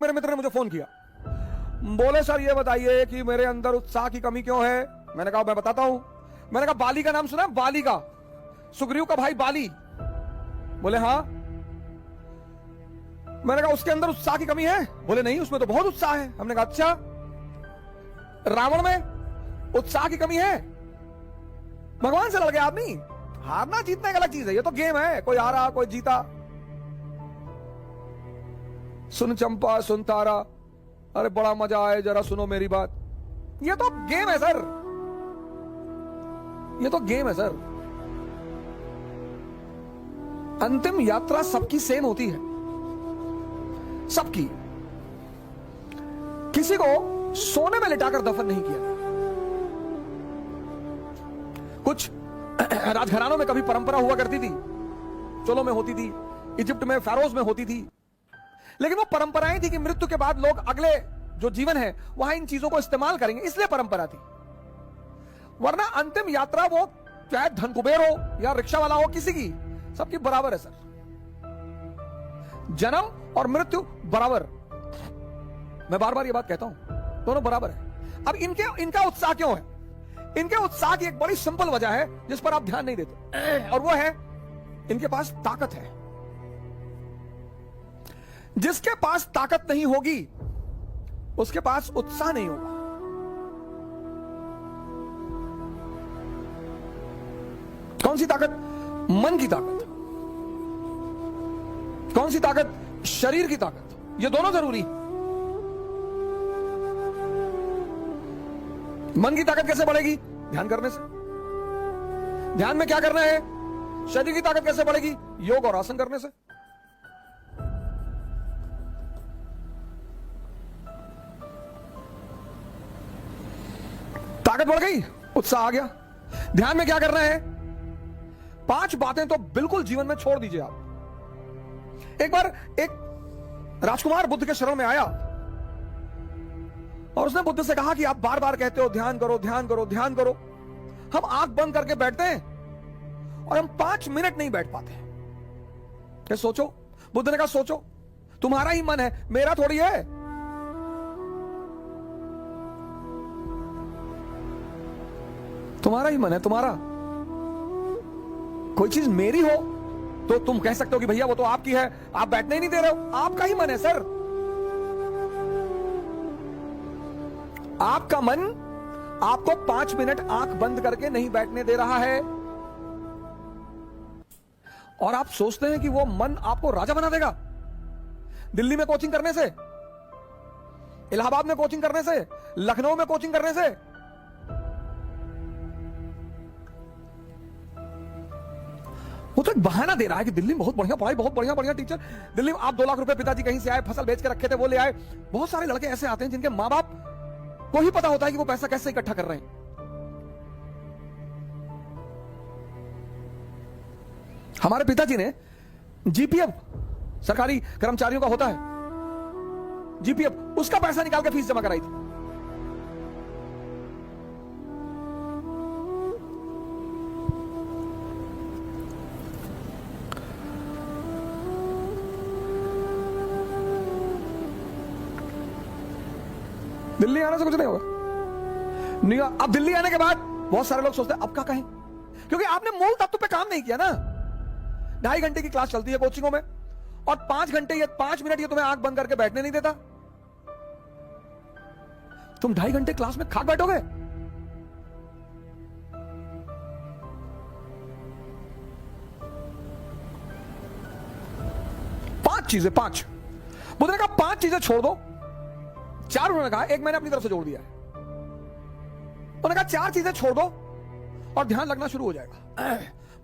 मेरे मित्र ने मुझे फोन किया, बोले सर ये बताइए कि मेरे अंदर उत्साह की कमी क्यों है। मैंने कहा मैं बताता हूं। मैंने कहा बाली का नाम सुना है? बाली का, सुग्रीव का भाई बाली। बोले हाँ। मैंने कहा उसके अंदर उत्साह की कमी है? बोले नहीं, उसमें तो बहुत उत्साह है। हमने कहा अच्छा, रावण में उत्साह की कमी है? भगवान से लड़ गया आदमी। हारना जीतना एक अलग चीज है, ये तो गेम है, कोई हारा कोई जीता। सुन चंपा सुन तारा, अरे बड़ा मजा आए, जरा सुनो मेरी बात। ये तो गेम है सर, ये तो गेम है सर। अंतिम यात्रा सबकी सेम होती है, सबकी। किसी को सोने में लिटाकर दफन नहीं किया। कुछ राजघरानों में कभी परंपरा हुआ करती थी, चोलों में होती थी, इजिप्ट में फेरोज में होती थी, लेकिन वो परंपराएं थी कि मृत्यु के बाद लोग अगले जो जीवन है वहां इन चीजों को इस्तेमाल करेंगे, इसलिए परंपरा थी। वरना अंतिम यात्रा वो चाहे धन कुबेर हो या रिक्शा वाला हो, किसी की, सबकी बराबर है सर। जन्म और मृत्यु बराबर। मैं बार बार ये बात कहता हूं, दोनों बराबर है। अब इनका उत्साह क्यों है? इनके उत्साह की एक बड़ी सिंपल वजह है जिस पर आप ध्यान नहीं देते, और वो है इनके पास ताकत है। जिसके पास ताकत नहीं होगी उसके पास उत्साह नहीं होगा। कौन सी ताकत? मन की ताकत। कौन सी ताकत? शरीर की ताकत। ये दोनों जरूरी। मन की ताकत कैसे बढ़ेगी? ध्यान करने से। ध्यान में क्या करना है? शरीर की ताकत कैसे बढ़ेगी? योग और आसन करने से। ताकत बढ़ गई, उत्साह आ गया। ध्यान में क्या करना है? 5 बातें तो बिल्कुल जीवन में छोड़ दीजिए आप। एक बार एक राजकुमार बुद्ध के शरण में आया और उसने बुद्ध से कहा कि आप बार बार कहते हो ध्यान करो ध्यान करो ध्यान करो, हम आंख बंद करके बैठते हैं और हम 5 मिनट नहीं बैठ पाते। क्या सोचो? बुद्ध ने कहा सोचो, तुम्हारा ही मन है, मेरा थोड़ी है। तुम्हारा ही मन है, तुम्हारा। कोई चीज मेरी हो तो तुम कह सकते हो कि भैया वो तो आपकी है, आप बैठने ही नहीं दे रहे हो। आपका ही मन है सर। आपका मन आपको 5 मिनट आंख बंद करके नहीं बैठने दे रहा है, और आप सोचते हैं कि वो मन आपको राजा बना देगा। दिल्ली में कोचिंग करने से, इलाहाबाद में कोचिंग करने से, लखनऊ में कोचिंग करने से, वो तो एक बहाना दे रहा है कि दिल्ली में बहुत बढ़िया पढ़ाई, बहुत बढ़िया बढ़िया टीचर। दिल्ली में आप 2 लाख रुपए पिताजी कहीं से आए, फसल बेच के रखे थे, वो ले आए। बहुत सारे लड़के ऐसे आते हैं जिनके मां बाप को ही पता होता है कि वो पैसा कैसे इकट्ठा कर रहे हैं। हमारे पिताजी ने जीपीएफ, सरकारी कर्मचारियों का होता है जीपीएफ, उसका पैसा निकाल के फीस जमा कराई थी। दिल्ली आने से कुछ नहीं होगा। नहीं, अब दिल्ली आने के बाद बहुत सारे लोग सोचते हैं अब क्या कहें, क्योंकि आपने मूल तत्व पे काम नहीं किया ना। 2.5 घंटे की क्लास चलती है कोचिंगों में, और 5 घंटे या 5 मिनट ये तुम्हें आंख बंद करके बैठने नहीं देता। तुम 2.5 घंटे क्लास में खाक बैठोगे? पांच चीजें, 5 बुद्ध ने कहा 5 चीजें छोड़ दो। 4 उन्होंने कहा, एक मैंने अपनी तरफ से जोड़ दिया है। उन्होंने कहा 4 चीजें छोड़ दो और ध्यान लगना शुरू हो जाएगा।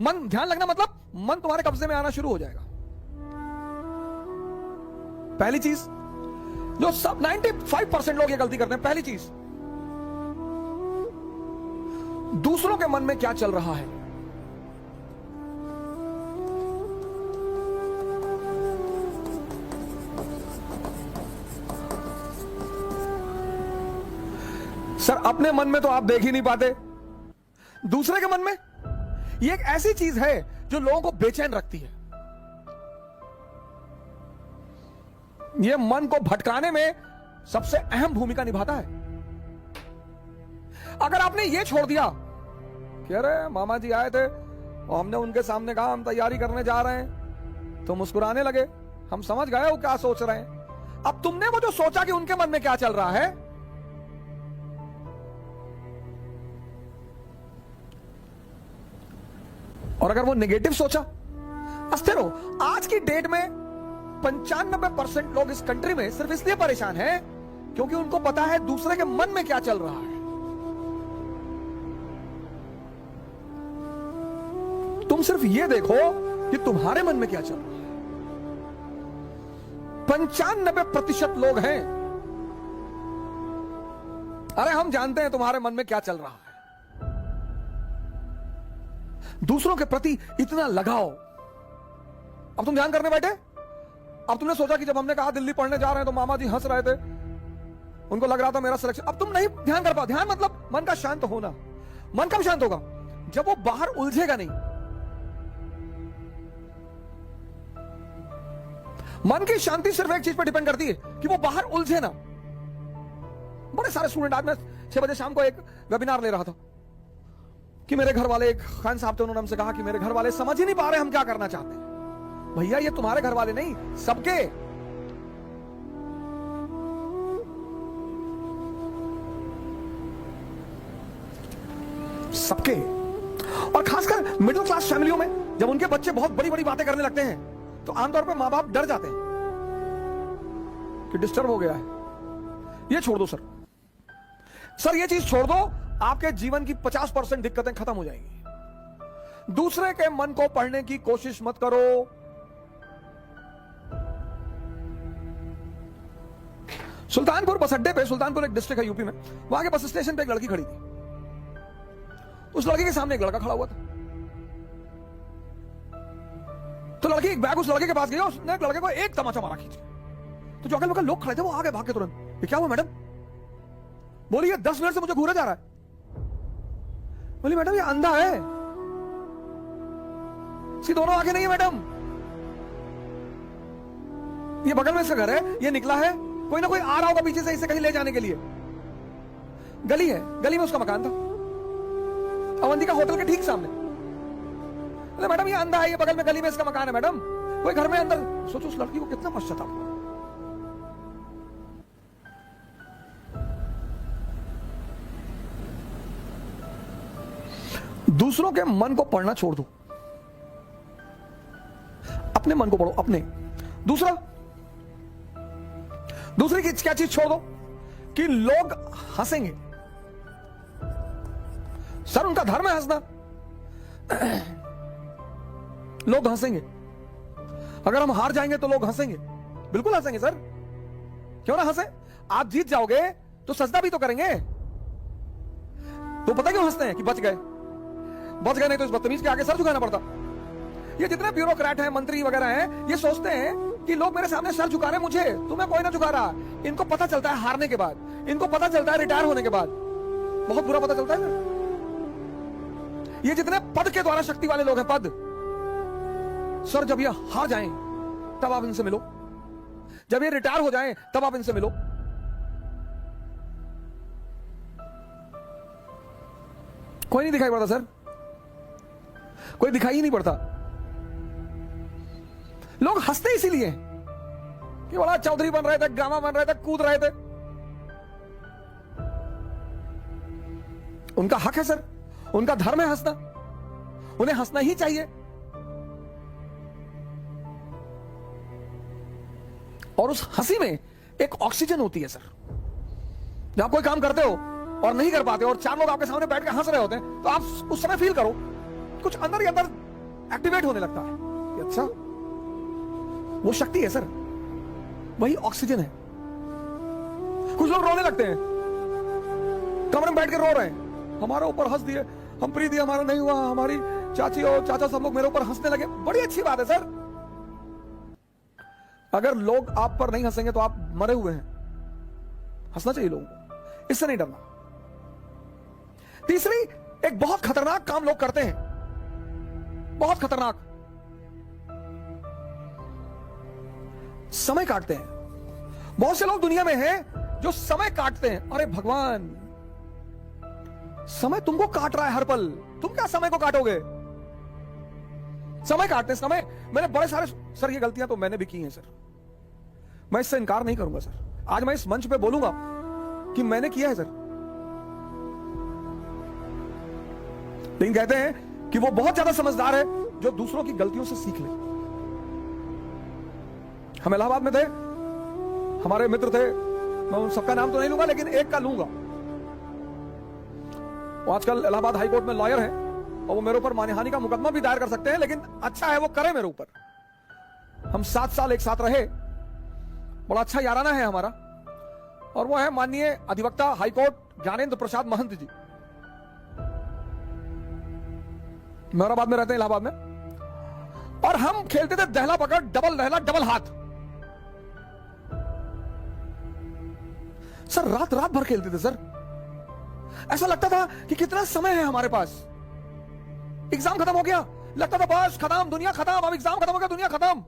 मन, ध्यान लगना मतलब मन तुम्हारे कब्जे में आना शुरू हो जाएगा। पहली चीज जो सब 95% लोग ये गलती करते हैं, पहली चीज, दूसरों के मन में क्या चल रहा है। सर अपने मन में तो आप देख ही नहीं पाते, दूसरे के मन में। ये एक ऐसी चीज है जो लोगों को बेचैन रखती है। ये मन को भटकाने में सबसे अहम भूमिका निभाता है। अगर आपने ये छोड़ दिया कि अरे मामा जी आए थे और हमने उनके सामने कहा हम तैयारी करने जा रहे हैं, तो मुस्कुराने लगे, हम समझ गए वो क्या सोच रहे हैं। अब तुमने वो जो सोचा कि उनके मन में क्या चल रहा है, और अगर वो नेगेटिव सोचा, अस्थिर हो। आज की डेट में 95% लोग इस कंट्री में सिर्फ इसलिए परेशान हैं क्योंकि उनको पता है दूसरे के मन में क्या चल रहा है। तुम सिर्फ ये देखो कि तुम्हारे मन में क्या चल रहा है। 95% लोग हैं, अरे हम जानते हैं तुम्हारे मन में क्या चल रहा है। दूसरों के प्रति इतना लगाव। अब तुम ध्यान करने बैठे। अब तुमने सोचा कि जब हमने कहा दिल्ली पढ़ने जा रहे हैं तो मामा जी हंस रहे थे, उनको लग रहा था मेरा सिलेक्शन। अब तुम नहीं ध्यान कर पाओ। ध्यान मतलब मन का शांत होना। मन कब शांत होगा? जब वो बाहर उलझेगा नहीं। मन की शांति सिर्फ एक चीज पर डिपेंड करती है कि वो बाहर उलझे ना। बड़े सारे स्टूडेंट, आज मैं 6 बजे शाम को एक वेबिनार ले रहा था कि मेरे घर वाले, एक खान साहब थे, उन्होंने हमसे कहा कि मेरे घर वाले समझ ही नहीं पा रहे हम क्या करना चाहते हैं। भैया ये तुम्हारे घर वाले नहीं, सबके। सबके। और खासकर मिडिल क्लास फैमिलियों में जब उनके बच्चे बहुत बड़ी बड़ी बातें करने लगते हैं तो आमतौर पर मां बाप डर जाते हैं कि डिस्टर्ब हो गया है। ये छोड़ दो सर, ये चीज छोड़ दो, आपके जीवन की 50% दिक्कतें खत्म हो जाएंगी। दूसरे के मन को पढ़ने की कोशिश मत करो। सुल्तानपुर बस अड्डे पे, सुल्तानपुर एक डिस्ट्रिक्ट है यूपी में, वहां के बस स्टेशन पे एक लड़की खड़ी थी। उस लड़की के सामने एक लड़का खड़ा हुआ था। तो लड़की एक बैग उस लड़के के पास गई और उसने लड़के को एक तमाचा मारा खींच के। तो जो अगल बगल लोग खड़े थे वो आगे भाग के तुरंत, ये क्या हुआ मैडम? बोली ये 10 मिनट से मुझे घूरा जा रहा है। बोली मैडम ये अंधा है, इसकी दोनों आंखें नहीं है मैडम। ये बगल में से घर है, ये निकला है, कोई ना कोई आ रहा होगा पीछे से इसे कहीं ले जाने के लिए। गली है, गली में उसका मकान था, अवंतिका होटल के ठीक सामने। अरे मैडम ये अंधा है, ये बगल में गली में इसका मकान है मैडम, कोई घर में अंदर। सोचो उस लड़की को कितना पश्चाताप हुआ। दूसरों के मन को पढ़ना छोड़ दो, अपने मन को पढ़ो। अपने दूसरी की क्या चीज छोड़ दो कि लोग हंसेंगे। सर उनका धर्म है हंसना, लोग हंसेंगे। अगर हम हार जाएंगे तो लोग हंसेंगे, बिल्कुल हंसेंगे सर, क्यों ना हंसे। आप जीत जाओगे तो सजदा भी तो करेंगे। तो पता क्यों हंसते हैं कि बच गए, नहीं तो इस बदतमीज के आगे सर झुकाना पड़ता। ये जितने ब्यूरोक्रेट हैं, मंत्री वगैरह हैं, ये सोचते हैं कि लोग मेरे सामने सर झुका रहे हैं, मुझे तुम्हें कोई ना झुका रहा। इनको पता चलता है हारने के बाद, इनको पता चलता है रिटायर होने के बाद, बहुत बुरा पता चलता है ना। ये जितने पद के द्वारा शक्ति वाले लोग हैं, पद, सर जब ये हार जाएं तब आप इनसे मिलो, जब ये रिटायर हो जाएं तब आप इनसे मिलो। कोई नहीं दिखाई पड़ता सर, कोई दिखाई ही नहीं पड़ता। लोग हंसते इसीलिए कि बड़ा चौधरी बन रहे थे, गामा बन रहे थे, कूद रहे थे। उनका हक है सर, उनका धर्म है हंसना, उन्हें हंसना ही चाहिए। और उस हंसी में एक ऑक्सीजन होती है सर। जब आप कोई काम करते हो और नहीं कर पाते और 4 लोग आपके सामने बैठ के हंस रहे होते हैं तो आप उस समय फील करो कुछ अंदर ही अंदर एक्टिवेट होने लगता है कि अच्छा वो शक्ति है सर, वही ऑक्सीजन है। कुछ लोग रोने लगते हैं, कमरे में बैठ के रो रहे हैं, हमारे ऊपर हंस दिए, हम प्रीति हमारा नहीं हुआ, हमारी चाची और चाचा सब लोग मेरे ऊपर हंसने लगे। बड़ी अच्छी बात है सर। अगर लोग आप पर नहीं हंसेंगे तो आप मरे हुए हैं। हंसना चाहिए लोगों को, इससे नहीं डरना। तीसरी, एक बहुत खतरनाक काम लोग करते हैं, बहुत खतरनाक, समय काटते हैं। बहुत से लोग दुनिया में हैं जो समय काटते हैं। अरे भगवान, समय तुमको काट रहा है हर पल, तुम क्या समय को काटोगे? समय काटते समय मैंने बड़े सारे, सर ये गलतियां तो मैंने भी की हैं सर, मैं इससे इनकार नहीं करूंगा सर। आज मैं इस मंच पे बोलूंगा कि मैंने किया है सर। लेकिन कहते हैं कि वो बहुत ज्यादा समझदार है जो दूसरों की गलतियों से सीख ले। हम इलाहाबाद में थे, हमारे मित्र थे, मैं उन सबका नाम तो नहीं लूंगा लेकिन एक का लूंगा। वो आजकल इलाहाबाद हाई कोर्ट में लॉयर है और वो मेरे ऊपर मानहानि का मुकदमा भी दायर कर सकते हैं, लेकिन अच्छा है वो करे मेरे ऊपर। हम 7 साल एक साथ रहे, बड़ा अच्छा याराना है हमारा, और वो है माननीय अधिवक्ता हाईकोर्ट ज्ञानेंद्र प्रसाद महंत जी। मेहराबाद में रहते हैं, इलाहाबाद में। और हम खेलते थे दहला पकड़, डबल दहला, डबल हाथ। सर रात रात भर खेलते थे सर। ऐसा लगता था कि कितना समय है हमारे पास। एग्जाम खत्म हो गया, लगता था बस खत्म, दुनिया खत्म। अब एग्जाम खत्म हो गया, दुनिया खत्म।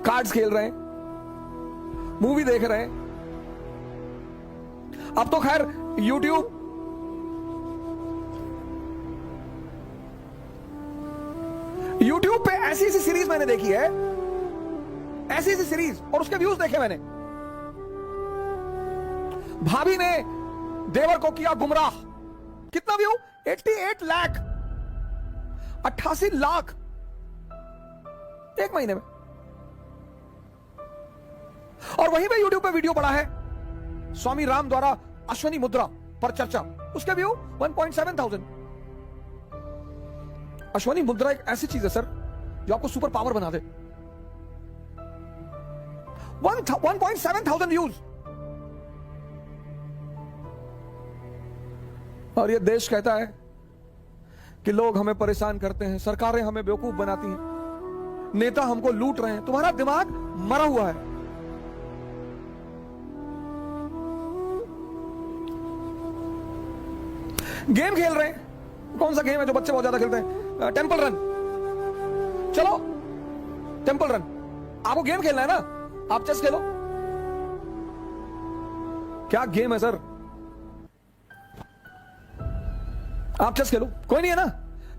कार्ड्स खेल रहे हैं, मूवी देख रहे हैं। अब तो खैर यूट्यूब पे ऐसी ऐसी सीरीज मैंने देखी है, ऐसी ऐसी सीरीज, और उसके व्यूज देखे मैंने। भाभी ने देवर को किया गुमराह, कितना व्यू? 88 लाख, 88 लाख एक महीने में। और वहीं पे यूट्यूब पे वीडियो पड़ा है स्वामी राम द्वारा अश्वनी मुद्रा पर चर्चा, उसके व्यू 1.7 अश्वनी मुद्रा एक ऐसी चीज है सर जो आपको सुपर पावर बना दे। 1.7 व्यूज। और ये देश कहता है कि लोग हमें परेशान करते हैं, सरकारें हमें बेवकूफ बनाती हैं, नेता हमको लूट रहे हैं। तुम्हारा दिमाग मरा हुआ है। गेम खेल रहे हैं, कौन सा गेम है जो बच्चे बहुत ज्यादा खेलते हैं? Temple run. चलो टेंपल रन, आपको गेम खेलना है ना, आप चेस खेलो। क्या गेम है सर? आप चेस खेलो, कोई नहीं है ना,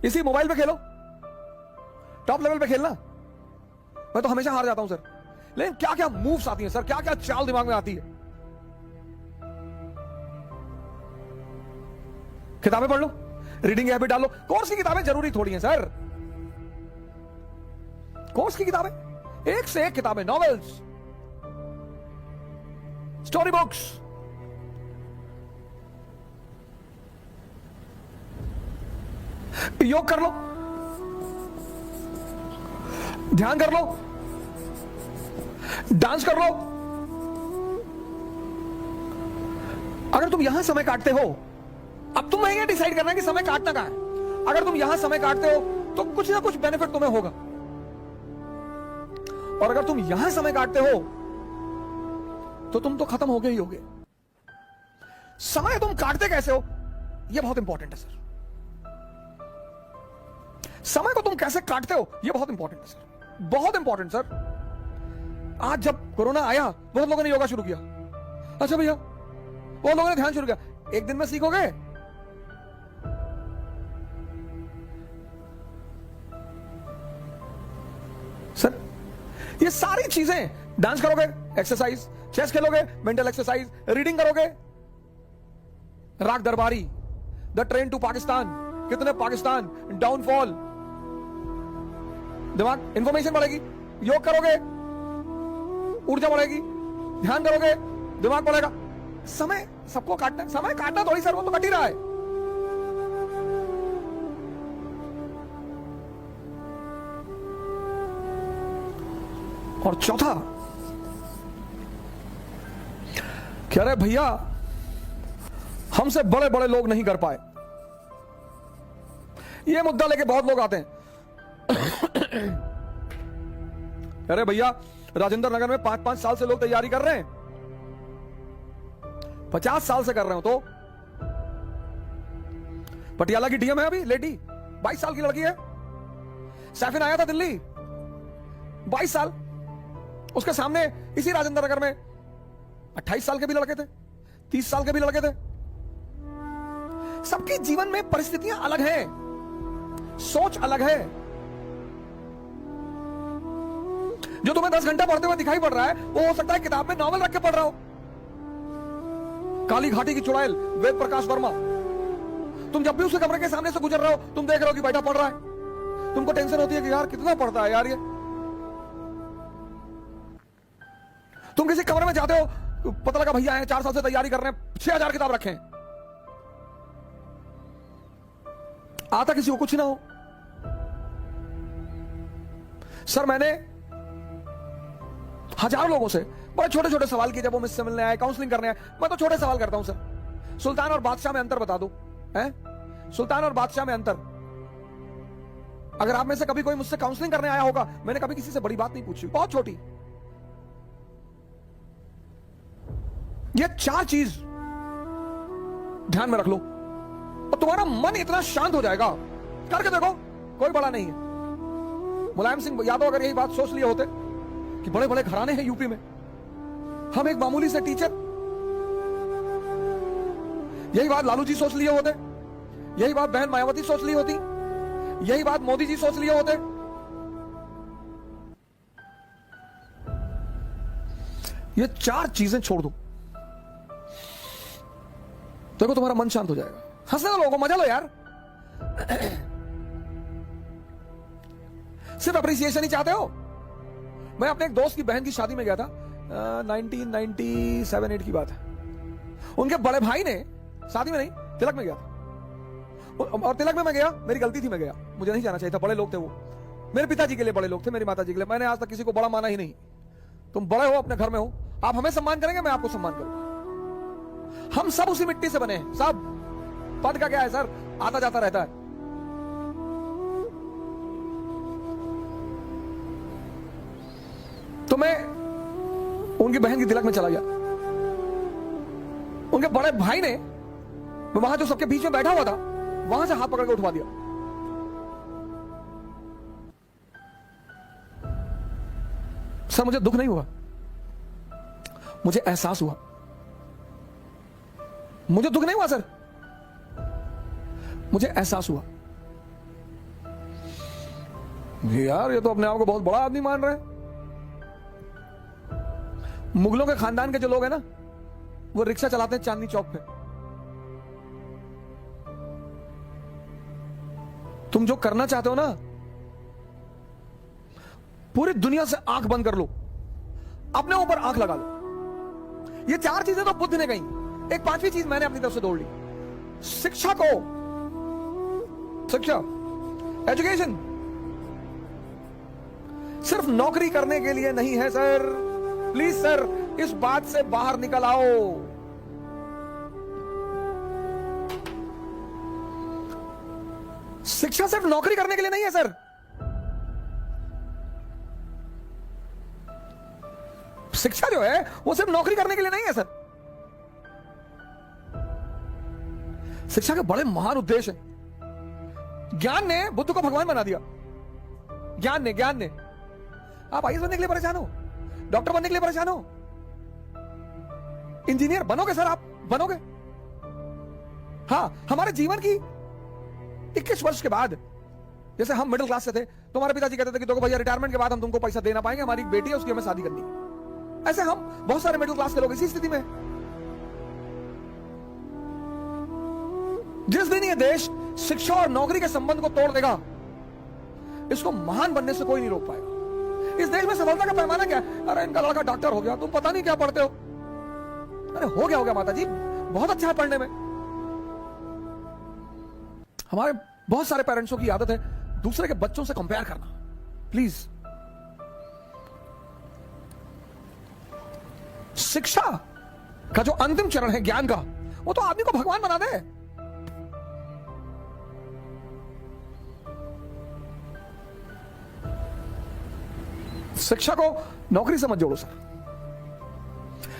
इसी मोबाइल पे खेलो, टॉप लेवल पे खेलना। मैं तो हमेशा हार जाता हूं सर। लेकिन क्या क्या मूव्स आती हैं सर, क्या क्या चाल दिमाग में आती है। किताबें पढ़ लो, रीडिंग हैबिट डालो। कोर्स की किताबें जरूरी थोड़ी हैं सर। कोर्स की किताबें, एक से एक किताबें, नॉवेल्स, स्टोरी बुक्स। योग कर लो, ध्यान कर लो, डांस कर लो। अगर तुम यहां समय काटते हो, अब तुम ये डिसाइड करना है कि समय काटना कहां है। अगर तुम यहां समय काटते हो तो कुछ ना कुछ बेनिफिट तुम्हें होगा, और अगर तुम यहां समय काटते हो तो तुम तो खत्म हो गए ही होगे। समय तुम काटते कैसे हो, यह बहुत इंपॉर्टेंट है सर। समय को तुम कैसे काटते हो, यह बहुत इंपॉर्टेंट है सर, बहुत इंपॉर्टेंट सर। आज जब कोरोना आया, बहुत लोगों ने योगा शुरू किया। अच्छा भैया, बहुत लोगों ने ध्यान शुरू किया। एक दिन में सीखोगे? सर ये सारी चीजें, डांस करोगे एक्सरसाइज, चेस खेलोगे मेंटल एक्सरसाइज, रीडिंग करोगे, राग दरबारी, द ट्रेन टू पाकिस्तान, कितने पाकिस्तान, डाउनफॉल, दिमाग, इंफॉर्मेशन बढ़ेगी। योग करोगे, ऊर्जा बढ़ेगी। ध्यान करोगे, दिमाग बढ़ेगा। समय सबको काटना, समय काटना थोड़ी सर, वो तो कट ही रहा है। और चौथा, कह रहे भैया हमसे बड़े बड़े लोग नहीं कर पाए। ये मुद्दा लेके बहुत लोग आते हैं। कह रहे भैया राजेंद्र नगर में 5-5 साल से लोग तैयारी कर रहे हैं, 50 साल से कर रहे हो। तो पटियाला की डीएम है अभी लेडी, 22 साल की लड़की है। सैफिन आया था दिल्ली, 22 साल। उसके सामने इसी राजेंद्र नगर में 28 साल के भी लड़के थे, 30 साल के भी लड़के थे। सबके जीवन में परिस्थितियां अलग हैं, सोच अलग है। जो तुम्हें 10 घंटा पढ़ते हुए दिखाई पड़ रहा है, वो हो सकता है किताब में नॉवल रख के पढ़ रहा हो। काली घाटी की चुड़ैल वेद प्रकाश वर्मा, तुम जब भी उसके कमरे के सामने से गुजर रहे हो, तुम देख रहे हो कि बैठा पढ़ रहा है। तुमको टेंशन होती है कि यार कितना पढ़ता है यार ये। तुम किसी कमरे में जाते हो, पता लगा भैया है 4 साल से तैयारी कर रहे हैं, 6000 किताब रखे हैं, आता किसी को कुछ ना हो। सर मैंने हजारों लोगों से बड़े छोटे छोटे सवाल किए, जब वो मुझसे मिलने आए, काउंसलिंग करने आए। मैं तो छोटे सवाल करता हूं सर, सुल्तान और बादशाह में अंतर बता दो, हैं? सुल्तान और बादशाह में अंतर। अगर आप में से कभी कोई मुझसे काउंसलिंग करने आया होगा, मैंने कभी किसी से बड़ी बात नहीं पूछी, बहुत छोटी। ये 4 चीज ध्यान में रख लो और तुम्हारा मन इतना शांत हो जाएगा। करके देखो, कोई बड़ा नहीं है। मुलायम सिंह यादव अगर यही बात सोच लिए होते कि बड़े बड़े घराने हैं यूपी में, हम एक मामूली से टीचर, यही बात लालू जी सोच लिए होते, यही बात बहन मायावती सोच ली होती, यही बात मोदी जी सोच लिए होते। ये 4 चीजें छोड़ दो, देखो तुम्हारा मन शांत हो जाएगा। हंसने दो लोगों को, मजा लो यार। सिर्फ अप्रिसिएशन ही चाहते हो। मैं अपने एक दोस्त की बहन की शादी में गया था, 1997-8 की बात है। उनके बड़े भाई ने, शादी में नहीं, तिलक में गया था, और तिलक में मैं गया, मेरी गलती थी, मैं गया, मुझे नहीं जाना चाहिए था। बड़े लोग थे वो, मेरे पिताजी के लिए बड़े लोग थे, मेरी माताजी के लिए। मैंने आज तक किसी को बड़ा माना ही नहीं। तुम बड़े हो, अपने घर में हो, आप हमें सम्मान करेंगे, मैं आपको सम्मान करूंगा। हम सब उसी मिट्टी से बने हैं, सब। पद का क्या है सर, आता जाता रहता है। तो मैं उनकी बहन की तिलक में चला गया। उनके बड़े भाई ने, वहां जो सबके बीच में बैठा हुआ था, वहां से हाथ पकड़ के उठवा दिया। सर मुझे दुख नहीं हुआ, मुझे एहसास हुआ। मुझे दुख नहीं हुआ सर, मुझे एहसास हुआ यार ये तो अपने आप को बहुत बड़ा आदमी मान रहे हैं। मुगलों के खानदान के जो लोग हैं ना, वो रिक्शा चलाते हैं चांदनी चौक पे। तुम जो करना चाहते हो ना, पूरी दुनिया से आंख बंद कर लो, अपने ऊपर आंख लगा लो। ये 4 चीजें तो बुद्ध ने कही, एक 5वीं चीज मैंने अपनी तरफ से जोड़ ली। शिक्षा को, शिक्षा, एजुकेशन सिर्फ नौकरी करने के लिए नहीं है सर। प्लीज सर, इस बात से बाहर निकल आओ। शिक्षा सिर्फ नौकरी करने के लिए नहीं है सर। शिक्षा जो है वो सिर्फ नौकरी करने के लिए नहीं है सर। शिक्षा के बड़े महान उद्देश्य हैं। ज्ञान ने बुद्ध को भगवान बना दिया। ज्ञान ने आप आईएएस बनने के लिए परेशान हो, डॉक्टर बनने के लिए परेशान हो, इंजीनियर बनोगे सर, आप बनोगे। हाँ, हमारे जीवन की 21 वर्ष के बाद, जैसे हम मिडिल क्लास से थे, तो हमारे पिताजी कहते थे कि देखो भैया, रिटायरमेंट के बाद हम तुमको पैसा दे ना पाएंगे, हमारी एक बेटी है, उसकी हमें शादी करनी है। ऐसे हम बहुत सारे मिडिल क्लास के लोग इसी स्थिति में। जिस दिन ये देश शिक्षा और नौकरी के संबंध को तोड़ देगा, इसको महान बनने से कोई नहीं रोक पाएगा। इस देश में सफलता का पैमाना क्या है? अरे इनका लड़का डॉक्टर हो गया, तुम पता नहीं क्या पढ़ते हो। अरे हो गया माता जी, बहुत अच्छा है पढ़ने में। हमारे बहुत सारे पेरेंट्सों की आदत है दूसरे के बच्चों से कंपेयर करना। प्लीज, शिक्षा का जो अंतिम चरण है ज्ञान का, वो तो आदमी को भगवान बना दे। शिक्षा को नौकरी से मत जोड़ो सर।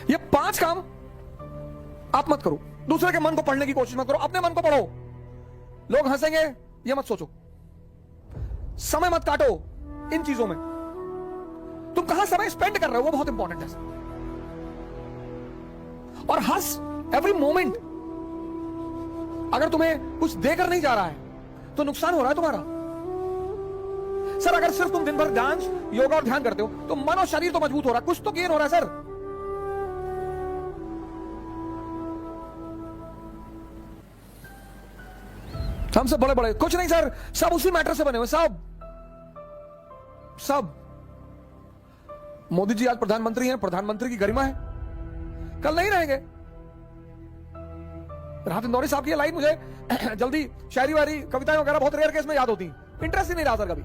ये 5 काम आप मत करो। दूसरे के मन को पढ़ने की कोशिश मत करो, अपने मन को पढ़ो। लोग हंसेंगे ये मत सोचो, समय मत काटो इन चीजों में। तुम कहां समय स्पेंड कर रहे हो, वो बहुत इंपॉर्टेंट है। और हंस एवरी मोमेंट। अगर तुम्हें कुछ देकर नहीं जा रहा है तो नुकसान हो रहा है तुम्हारा। सर अगर सिर्फ तुम दिन भर डांस, योगा और ध्यान करते हो तो मन और शरीर तो मजबूत हो रहा है, कुछ तो गेन हो रहा है सर। हम सब बड़े बड़े कुछ नहीं सर, सब उसी मैटर से बने हुए, सब। मोदी जी आज प्रधानमंत्री हैं, प्रधानमंत्री की गरिमा है, कल नहीं रहेंगे। राहत इंदौरी साहब की लाइन मुझे जल्दी शायरी वारी कविताएं वगैरह बहुत रेयर केस में याद होती, इंटरेस्ट ही नहीं रहा सर कभी,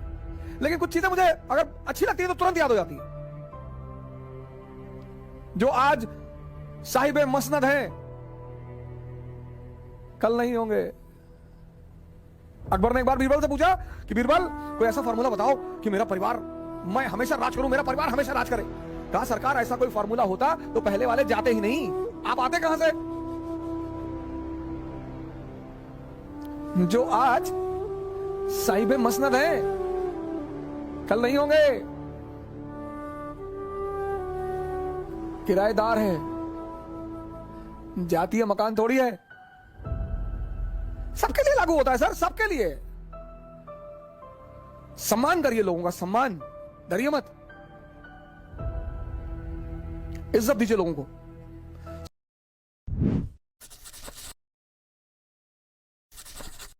लेकिन कुछ चीजें मुझे अगर अच्छी लगती है तो तुरंत याद हो जाती है। जो आज साहिब मसनद हैं कल नहीं होंगे। अकबर ने एक बार बीरबल से पूछा कि बीरबल कोई ऐसा फार्मूला बताओ कि मेरा परिवार, मैं हमेशा राज करूं, मेरा परिवार हमेशा राज करे। कहा सरकार ऐसा कोई फार्मूला होता तो पहले वाले जाते ही नहीं, आप आते कहां से। जो आज साहिब मसनद है कल नहीं होंगे, किराएदार है, जातीय मकान थोड़ी है, सबके लिए लागू होता है सर, सबके लिए। सम्मान करिए लोगों का, सम्मान डरिए मत, इज्जत दीजिए लोगों को।